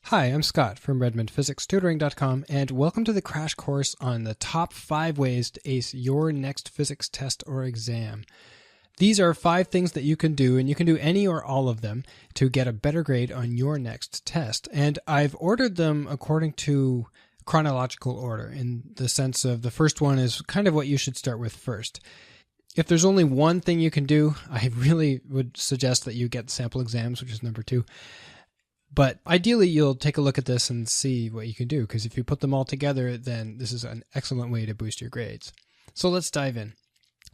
Hi, I'm Scott from Redmond Tutoring.com, and welcome to the crash course on the top 5 ways to ace your next physics test or exam. These are 5 things that you can do, and you can do any or all of them to get a better grade on your next test. And I've ordered them according to chronological order, in the sense of the first one is kind of what you should start with first. If there's only one thing you can do, I really would suggest that you get sample exams, which is number 2. But ideally, you'll take a look at this and see what you can do, because if you put them all together, then this is an excellent way to boost your grades. So let's dive in.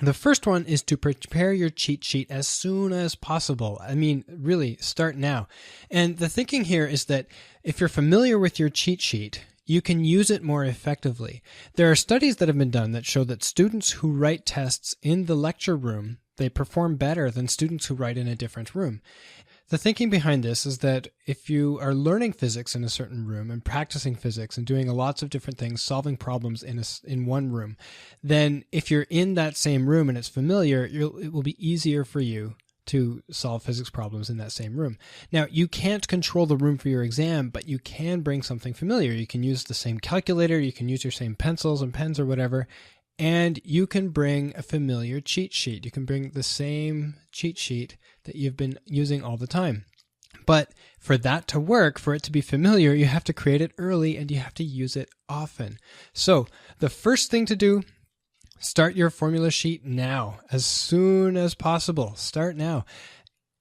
The first one is to prepare your cheat sheet as soon as possible. I mean, really, start now. And the thinking here is that if you're familiar with your cheat sheet, you can use it more effectively. There are studies that have been done that show that students who write tests in the lecture room, they perform better than students who write in a different room. The thinking behind this is that if you are learning physics in a certain room and practicing physics and doing lots of different things, solving problems in one room, then if you're in that same room and it's familiar, it will be easier for you to solve physics problems in that same room. Now, you can't control the room for your exam, but you can bring something familiar. You can use the same calculator, you can use your same pencils and pens or whatever, and you can bring a familiar cheat sheet. You can bring the same cheat sheet that you've been using all the time. But for that to work, for it to be familiar, you have to create it early and you have to use it often. So the first thing to do, start your formula sheet now, as soon as possible. Start now.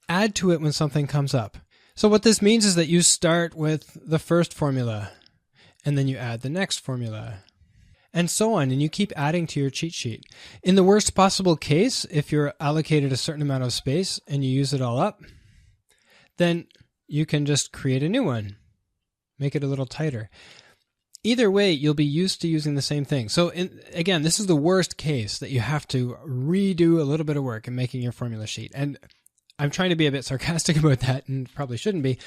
Add to it when something comes up. So what this means is that you start with the first formula, and then you add the next formula, and so on, and you keep adding to your cheat sheet. In the worst possible case, if you're allocated a certain amount of space and you use it all up, then you can just create a new one, make it a little tighter. Either way, you'll be used to using the same thing. So again, this is the worst case, that you have to redo a little bit of work in making your formula sheet. And I'm trying to be a bit sarcastic about that, and probably shouldn't be.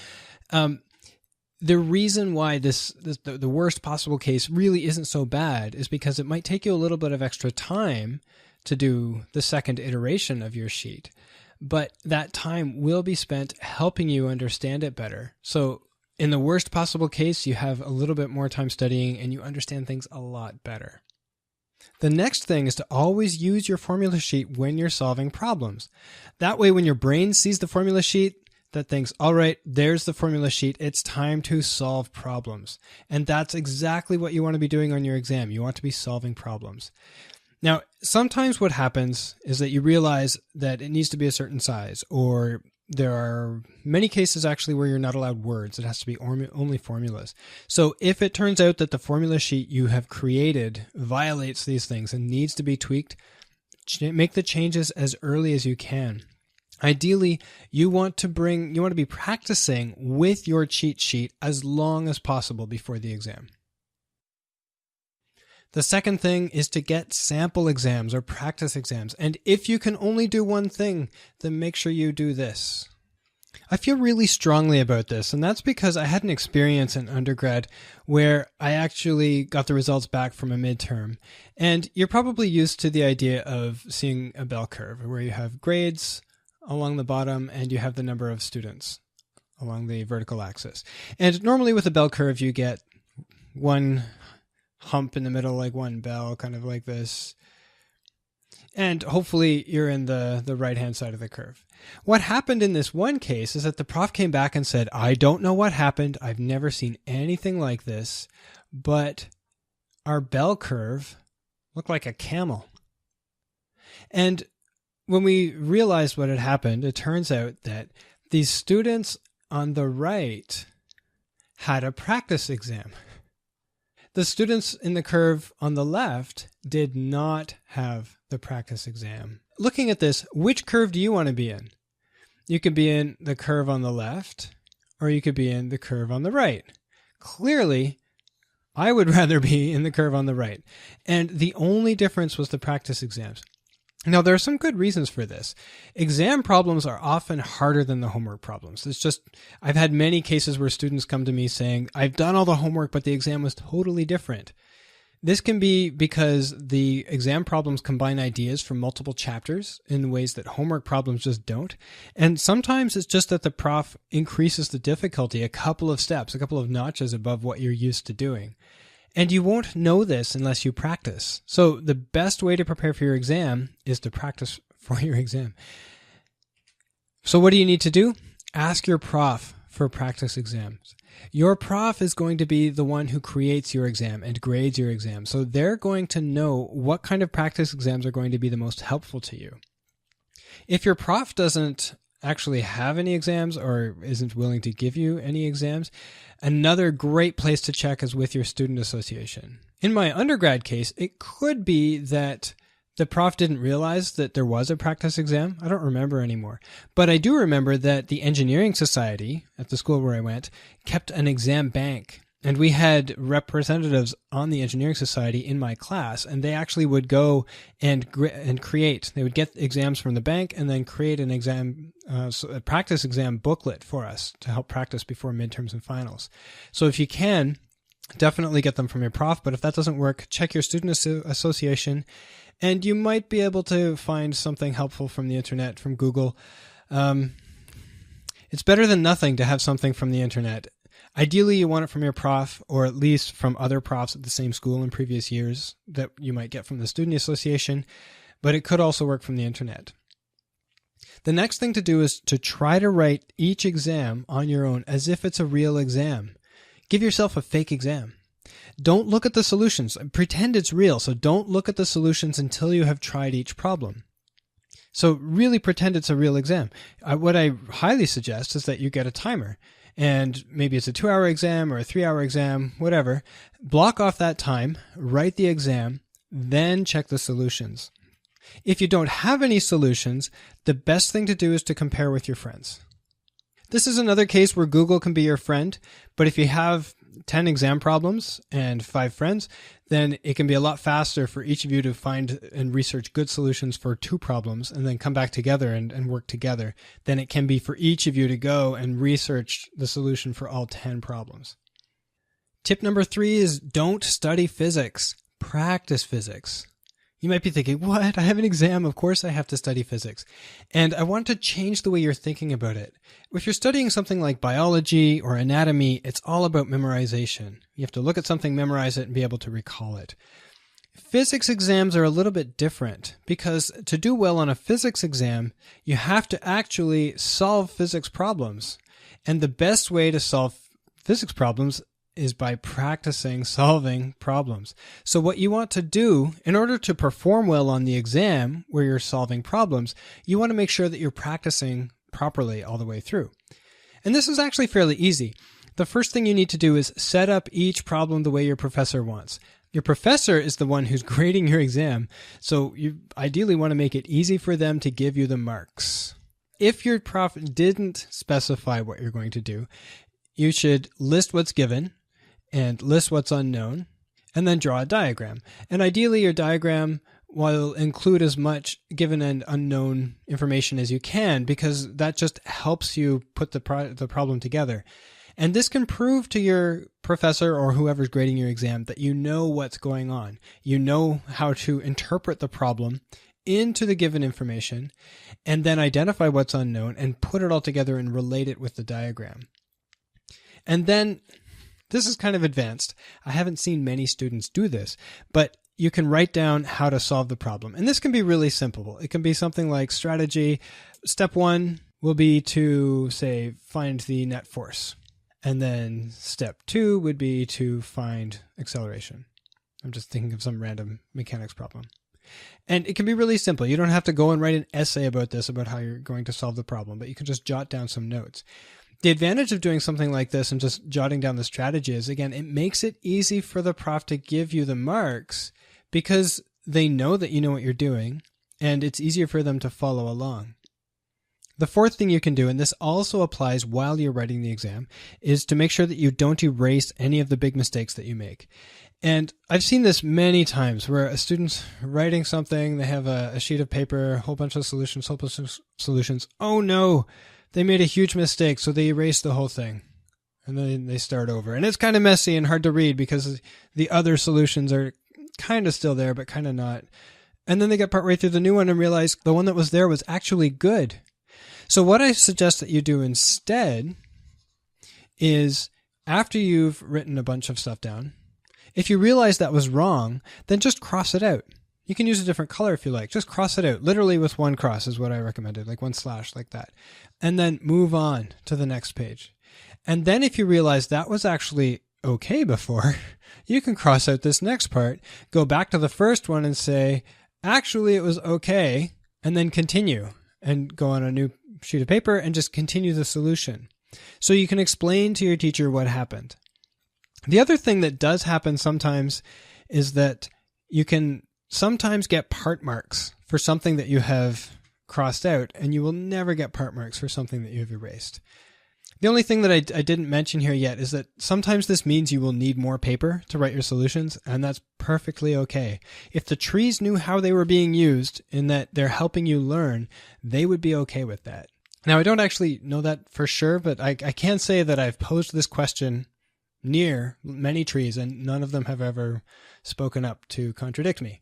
The reason why the worst possible case really isn't so bad is because it might take you a little bit of extra time to do the second iteration of your sheet, but that time will be spent helping you understand it better. So in the worst possible case, you have a little bit more time studying and you understand things a lot better. The next thing is to always use your formula sheet when you're solving problems. That way, when your brain sees the formula sheet, that thinks, all right, there's the formula sheet. It's time to solve problems. And that's exactly what you want to be doing on your exam. You want to be solving problems. Now, sometimes what happens is that you realize that it needs to be a certain size, or there are many cases actually where you're not allowed words. It has to be only formulas. So if it turns out that the formula sheet you have created violates these things and needs to be tweaked, make the changes as early as you can. Ideally, you want to be practicing with your cheat sheet as long as possible before the exam. The second thing is to get sample exams or practice exams. And if you can only do one thing, then make sure you do this. I feel really strongly about this, and that's because I had an experience in undergrad where I actually got the results back from a midterm. And you're probably used to the idea of seeing a bell curve where you have grades along the bottom and you have the number of students along the vertical axis. And normally with a bell curve, you get one hump in the middle, like one bell, kind of like this. And hopefully you're in the right-hand side of the curve. What happened in this one case is that the prof came back and said, I don't know what happened. I've never seen anything like this, but our bell curve looked like a camel. And when we realized what had happened, it turns out that these students on the right had a practice exam. The students in the curve on the left did not have the practice exam. Looking at this, which curve do you want to be in? You could be in the curve on the left, or you could be in the curve on the right. Clearly, I would rather be in the curve on the right. And the only difference was the practice exams. Now, there are some good reasons for this. Exam problems are often harder than the homework problems. I've had many cases where students come to me saying, I've done all the homework, but the exam was totally different. This can be because the exam problems combine ideas from multiple chapters in ways that homework problems just don't. And sometimes it's just that the prof increases the difficulty a couple of steps, a couple of notches above what you're used to doing. And you won't know this unless you practice. So the best way to prepare for your exam is to practice for your exam. So what do you need to do? Ask your prof for practice exams. Your prof is going to be the one who creates your exam and grades your exam. So they're going to know what kind of practice exams are going to be the most helpful to you. If your prof doesn't actually have any exams or isn't willing to give you any exams, another great place to check is with your student association. In my undergrad case, it could be that the prof didn't realize that there was a practice exam. I don't remember anymore. But I do remember that the engineering society at the school where I went kept an exam bank. And we had representatives on the engineering society in my class, and they actually would go and create. They would get exams from the bank and then create an exam, a practice exam booklet for us to help practice before midterms and finals. So if you can, definitely get them from your prof. But if that doesn't work, check your student association, and you might be able to find something helpful from the internet, from Google. It's better than nothing to have something from the internet. Ideally, you want it from your prof, or at least from other profs at the same school in previous years that you might get from the student association, but it could also work from the internet. The next thing to do is to try to write each exam on your own as if it's a real exam. Give yourself a fake exam. Don't look at the solutions. Pretend it's real, so don't look at the solutions until you have tried each problem. So really pretend it's a real exam. What I highly suggest is that you get a timer. And maybe it's a 2-hour exam or a 3-hour exam, whatever. Block off that time, write the exam, then check the solutions. If you don't have any solutions, the best thing to do is to compare with your friends. This is another case where Google can be your friend, but if you have 10 exam problems and 5 friends, then it can be a lot faster for each of you to find and research good solutions for 2 problems and then come back together and work together than it can be for each of you to go and research the solution for all 10 problems. Tip number 3 is don't study physics. Practice physics. You might be thinking, what? I have an exam. Of course I have to study physics. And I want to change the way you're thinking about it. If you're studying something like biology or anatomy, it's all about memorization. You have to look at something, memorize it, and be able to recall it. Physics exams are a little bit different because to do well on a physics exam, you have to actually solve physics problems. And the best way to solve physics problems is by practicing solving problems. So what you want to do in order to perform well on the exam where you're solving problems, you want to make sure that you're practicing properly all the way through. And this is actually fairly easy. The first thing you need to do is set up each problem the way your professor wants. Your professor is the one who's grading your exam, so you ideally want to make it easy for them to give you the marks. If your prof didn't specify what you're going to do, you should list what's given, and list what's unknown, and then draw a diagram. And ideally, your diagram will include as much given and unknown information as you can, because that just helps you put the problem together. And this can prove to your professor or whoever's grading your exam that you know what's going on. You know how to interpret the problem into the given information, and then identify what's unknown and put it all together and relate it with the diagram. And then this is kind of advanced. I haven't seen many students do this, but you can write down how to solve the problem. And this can be really simple. It can be something like strategy. Step 1 will be to, say, find the net force. And then step 2 would be to find acceleration. I'm just thinking of some random mechanics problem. And it can be really simple. You don't have to go and write an essay about this, about how you're going to solve the problem, but you can just jot down some notes. The advantage of doing something like this and just jotting down the strategy is, again, it makes it easy for the prof to give you the marks because they know that you know what you're doing, and it's easier for them to follow along. The fourth thing you can do, and this also applies while you're writing the exam, is to make sure that you don't erase any of the big mistakes that you make. And I've seen this many times where a student's writing something, they have a sheet of paper, a whole bunch of solutions. Oh no! They made a huge mistake, so they erased the whole thing. And then they start over. And it's kind of messy and hard to read because the other solutions are kind of still there, but kind of not. And then they get partway through the new one and realize the one that was there was actually good. So what I suggest that you do instead is, after you've written a bunch of stuff down, if you realize that was wrong, then just cross it out. You can use a different color if you like. Just cross it out. Literally with one cross is what I recommended, like one slash like that. And then move on to the next page. And then if you realize that was actually okay before, you can cross out this next part, go back to the first one and say, actually it was okay, and then continue and go on a new sheet of paper and just continue the solution. So you can explain to your teacher what happened. The other thing that does happen sometimes is that you can sometimes get part marks for something that you have crossed out, and you will never get part marks for something that you have erased. The only thing that I didn't mention here yet is that sometimes this means you will need more paper to write your solutions, and that's perfectly okay. If the trees knew how they were being used, in that they're helping you learn, they would be okay with that. Now, I don't actually know that for sure, but I can say that I've posed this question near many trees, and none of them have ever spoken up to contradict me.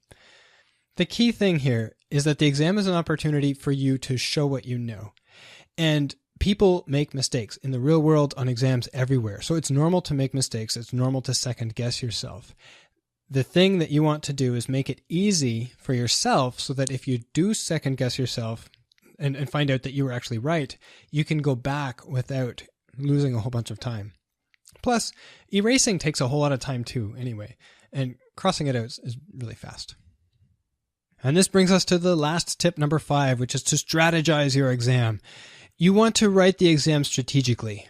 The key thing here is that the exam is an opportunity for you to show what you know. And people make mistakes in the real world on exams everywhere. So it's normal to make mistakes. It's normal to second guess yourself. The thing that you want to do is make it easy for yourself so that if you do second guess yourself and find out that you were actually right, you can go back without losing a whole bunch of time. Plus, erasing takes a whole lot of time too anyway, and crossing it out is really fast. And this brings us to the last tip, number 5, which is to strategize your exam. You want to write the exam strategically.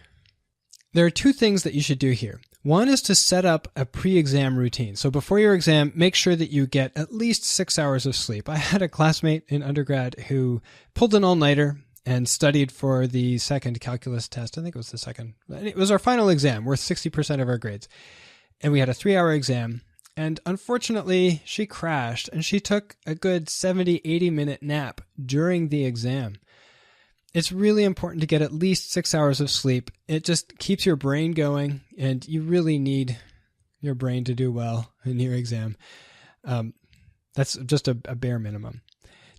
There are 2 things that you should do here. One is to set up a pre-exam routine. So before your exam, make sure that you get at least 6 hours of sleep. I had a classmate in undergrad who pulled an all-nighter and studied for the second calculus test. I think it was the second. It was our final exam, worth 60% of our grades. And we had a 3-hour exam. And unfortunately, she crashed, and she took a good 70, 80-minute nap during the exam. It's really important to get at least 6 hours of sleep. It just keeps your brain going, and you really need your brain to do well in your exam. That's just a bare minimum.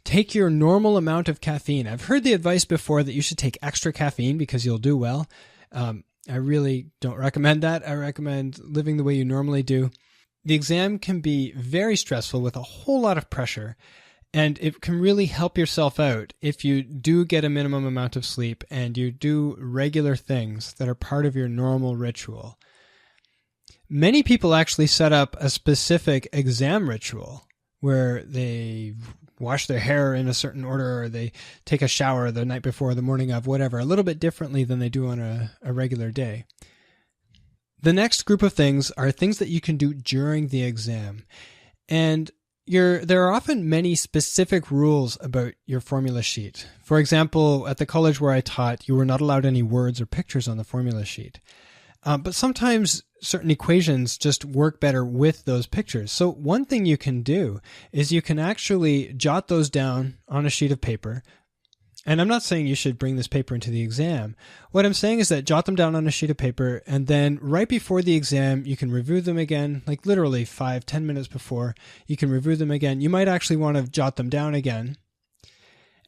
Take your normal amount of caffeine. I've heard the advice before that you should take extra caffeine because you'll do well. I really don't recommend that. I recommend living the way you normally do. The exam can be very stressful with a whole lot of pressure, and it can really help yourself out if you do get a minimum amount of sleep and you do regular things that are part of your normal ritual. Many people actually set up a specific exam ritual where they wash their hair in a certain order, or they take a shower the night before, the morning of, whatever, a little bit differently than they do on a regular day. The next group of things are things that you can do during the exam. And there are often many specific rules about your formula sheet. For example, at the college where I taught, you were not allowed any words or pictures on the formula sheet. But sometimes certain equations just work better with those pictures. So one thing you can do is you can actually jot those down on a sheet of paper. And I'm not saying you should bring this paper into the exam. What I'm saying is that jot them down on a sheet of paper, and then right before the exam, you can review them again, like literally 5-10 minutes before. You can review them again. You might actually want to jot them down again,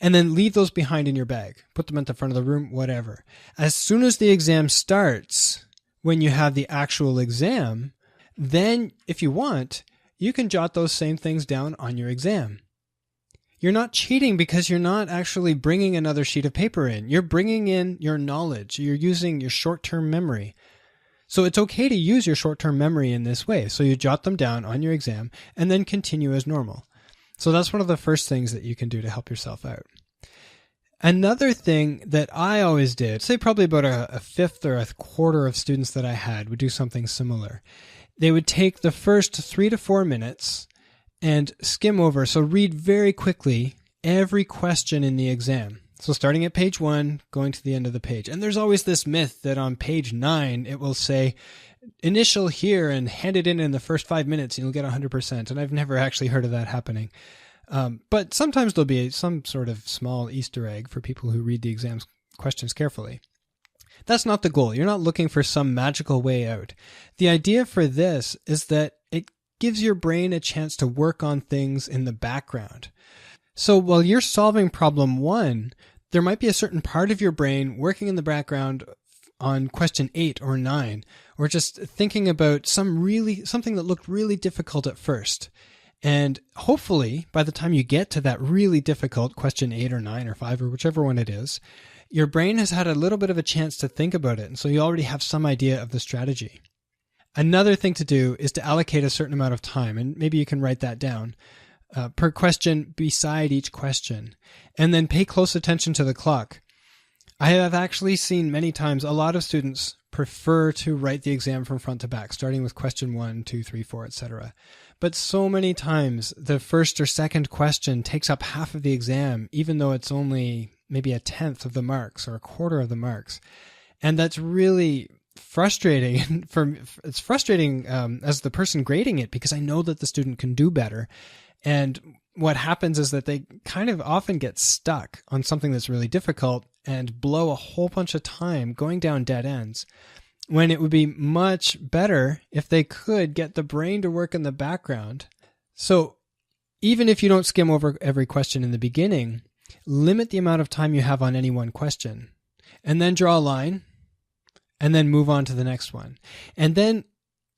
and then leave those behind in your bag. Put them at the front of the room, whatever. As soon as the exam starts, when you have the actual exam, then if you want, you can jot those same things down on your exam. You're not cheating because you're not actually bringing another sheet of paper in. You're bringing in your knowledge. You're using your short-term memory. So it's okay to use your short-term memory in this way. So you jot them down on your exam and then continue as normal. So that's one of the first things that you can do to help yourself out. Another thing that I always did, say probably about a fifth or a quarter of students that I had would do something similar. They would take the first 3 to 4 minutes and skim over, so read very quickly every question in the exam. So starting at page 1, going to the end of the page. And there's always this myth that on page 9, it will say, initial here and hand it in the first 5 minutes and you'll get 100%. And I've never actually heard of that happening. But sometimes there'll be some sort of small Easter egg for people who read the exam questions carefully. That's not the goal. You're not looking for some magical way out. The idea for this is that it gives your brain a chance to work on things in the background. So while you're solving problem 1, there might be a certain part of your brain working in the background on question 8 or 9, or just thinking about something that looked really difficult at first. And hopefully, by the time you get to that really difficult question 8 or 9 or 5 or whichever one it is, your brain has had a little bit of a chance to think about it. And so you already have some idea of the strategy. Another thing to do is to allocate a certain amount of time, and maybe you can write that down, per question beside each question, and then pay close attention to the clock. I have actually seen many times a lot of students prefer to write the exam from front to back, starting with question 1, 2, 3, 4, etc. But so many times the first or second question takes up half of the exam, even though it's only maybe a tenth of the marks or a quarter of the marks. And that's really frustrating. It's frustrating as the person grading it, because I know that the student can do better. And what happens is that they kind of often get stuck on something that's really difficult and blow a whole bunch of time going down dead ends, when it would be much better if they could get the brain to work in the background. So even if you don't skim over every question in the beginning, limit the amount of time you have on any one question, and then draw a line, and then move on to the next one. And then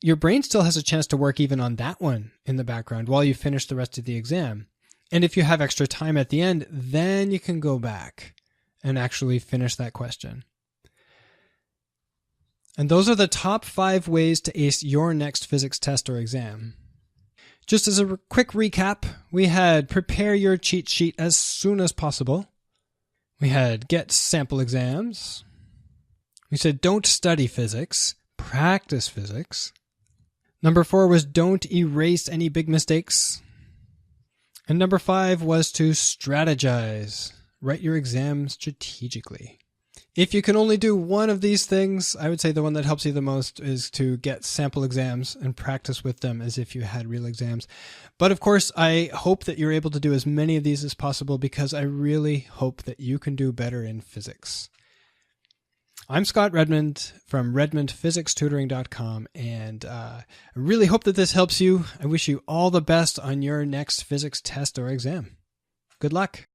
your brain still has a chance to work even on that one in the background while you finish the rest of the exam. And if you have extra time at the end, then you can go back and actually finish that question. And those are the top 5 ways to ace your next physics test or exam. Just as a quick recap, we had prepare your cheat sheet as soon as possible. We had get sample exams. We said don't study physics, practice physics. Number 4 was don't erase any big mistakes. And number 5 was to strategize. Write your exam strategically. If you can only do one of these things, I would say the one that helps you the most is to get sample exams and practice with them as if you had real exams. But of course, I hope that you're able to do as many of these as possible, because I really hope that you can do better in physics. I'm Scott Redmond from redmondphysicstutoring.com, and I really hope that this helps you. I wish you all the best on your next physics test or exam. Good luck.